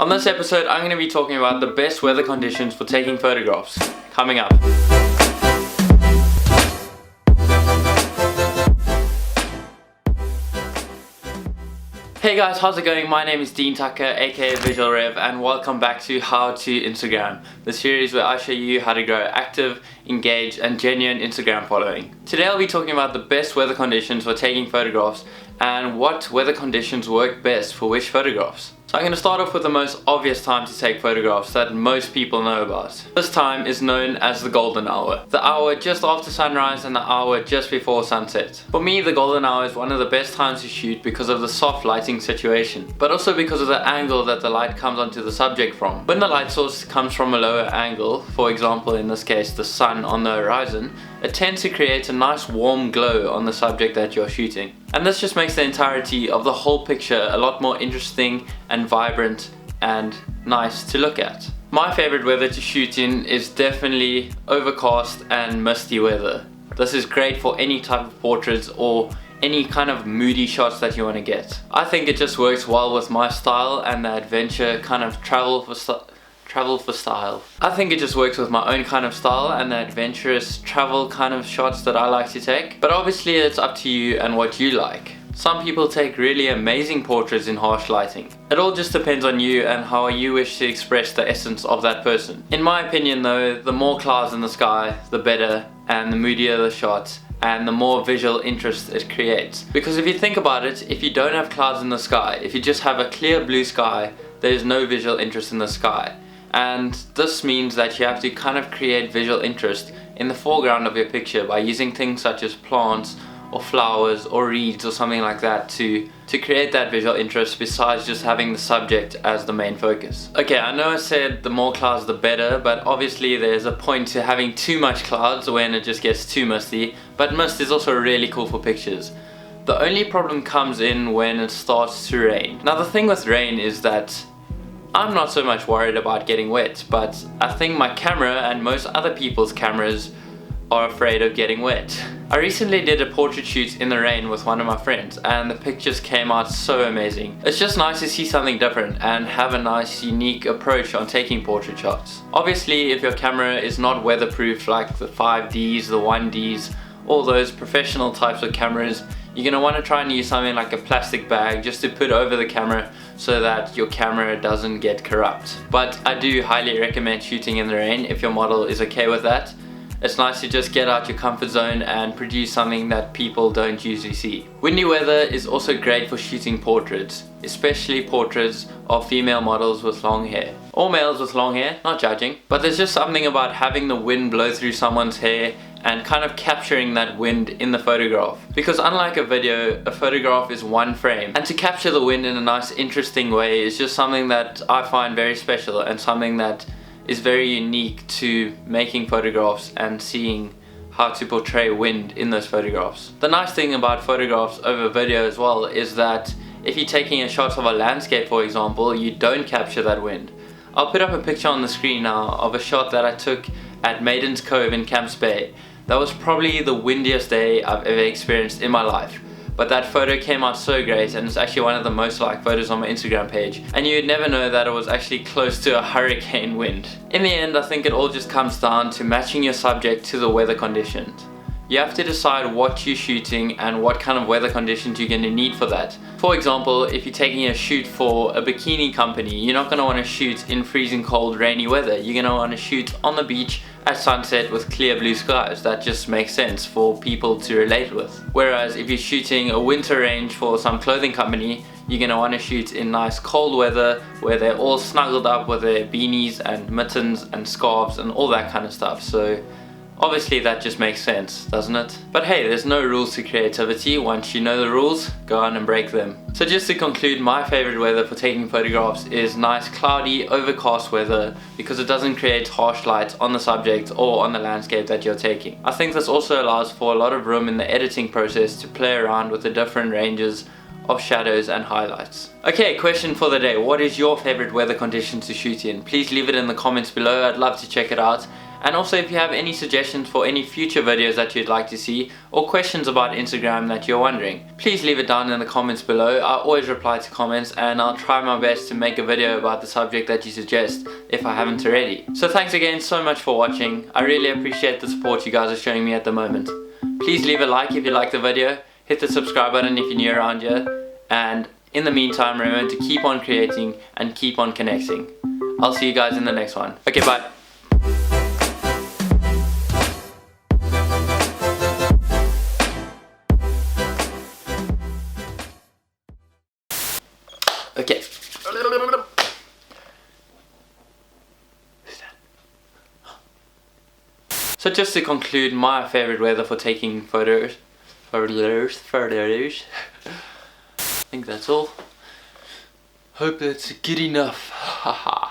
On this episode, I'm going to be talking about the best weather conditions for taking photographs. Coming up. Hey guys, how's it going? My name is Dean Tucker, aka visualrev, and welcome back to How to Instagram, the series where I show you how to grow active, engaged, and genuine Instagram following. Today I'll be talking about the best weather conditions for taking photographs and what weather conditions work best for which photographs. So I'm going to start off with the most obvious time to take photographs that most people know about. This time is known as the golden hour. The hour just after sunrise and the hour just before sunset. For me, the golden hour is one of the best times to shoot because of the soft lighting situation, but also because of the angle that the light comes onto the subject from. When the light source comes from a lower angle, for example in this case the sun on the horizon, it tends to create a nice warm glow on the subject that you're shooting. And this just makes the entirety of the whole picture a lot more interesting and vibrant and nice to look at. My favorite weather to shoot in is definitely overcast and misty weather. This is great for any type of portraits or any kind of moody shots that you want to get. I think it just works well with my style and the adventure kind of travel for style. I think it just works with my own kind of style and the adventurous travel kind of shots that I like to take. But obviously it's up to you and what you like. Some people take really amazing portraits in harsh lighting. It all just depends on you and how you wish to express the essence of that person. In my opinion though, the more clouds in the sky, the better, and the moodier the shot, and the more visual interest it creates. Because if you think about it, if you don't have clouds in the sky, if you just have a clear blue sky, there's no visual interest in the sky. And this means that you have to kind of create visual interest in the foreground of your picture by using things such as plants or flowers or reeds or something like that to create that visual interest besides just having the subject as the main focus. Okay, I know I said the more clouds the better, but obviously there's a point to having too much clouds when it just gets too misty, but mist is also really cool for pictures. The only problem comes in when it starts to rain. Now the thing with rain is that I'm not so much worried about getting wet, but I think my camera and most other people's cameras are afraid of getting wet. I recently did a portrait shoot in the rain with one of my friends and the pictures came out so amazing. It's just nice to see something different and have a nice unique approach on taking portrait shots. Obviously if your camera is not weatherproof like the 5Ds, the 1Ds, all those professional types of cameras, you're going to want to try and use something like a plastic bag just to put over the camera so that your camera doesn't get corrupt. But I do highly recommend shooting in the rain if your model is okay with that. It's nice to just get out your comfort zone and produce something that people don't usually see. Windy weather is also great for shooting portraits, especially portraits of female models with long hair. Or males with long hair, not judging. But there's just something about having the wind blow through someone's hair and kind of capturing that wind in the photograph. Because unlike a video, a photograph is one frame. And to capture the wind in a nice interesting way is just something that I find very special and something that is very unique to making photographs and seeing how to portray wind in those photographs. The nice thing about photographs over video as well is that if you're taking a shot of a landscape for example, you don't capture that wind. I'll put up a picture on the screen now of a shot that I took at Maiden's Cove in Camps Bay. That was probably the windiest day I've ever experienced in my life. But that photo came out so great and it's actually one of the most liked photos on my Instagram page. And you'd never know that it was actually close to a hurricane wind. In the end, I think it all just comes down to matching your subject to the weather conditions. You have to decide what you're shooting and what kind of weather conditions you're going to need for that. For example, if you're taking a shoot for a bikini company, you're not going to want to shoot in freezing cold rainy weather. You're going to want to shoot on the beach at sunset with clear blue skies. That just makes sense for people to relate with. Whereas if you're shooting a winter range for some clothing company, you're going to want to shoot in nice cold weather where they're all snuggled up with their beanies and mittens and scarves and all that kind of stuff. So obviously that just makes sense, doesn't it? But hey, there's no rules to creativity. Once you know the rules, go on and break them. So just to conclude, my favorite weather for taking photographs is nice cloudy, overcast weather because it doesn't create harsh light on the subject or on the landscape that you're taking. I think this also allows for a lot of room in the editing process to play around with the different ranges of shadows and highlights. Okay, question for the day. What is your favorite weather condition to shoot in? Please leave it in the comments below. I'd love to check it out. And also if you have any suggestions for any future videos that you'd like to see, or questions about Instagram that you're wondering, please leave it down in the comments below. I always reply to comments and I'll try my best to make a video about the subject that you suggest if I haven't already. So thanks again so much for watching. I really appreciate the support you guys are showing me at the moment. Please leave a like if you liked the video, hit the subscribe button if you're new around here, and in the meantime remember to keep on creating and keep on connecting. I'll see you guys in the next one. Okay, bye. Okay. So just to conclude, my favorite weather for taking photos. I think that's all. Hope that's good enough. Haha.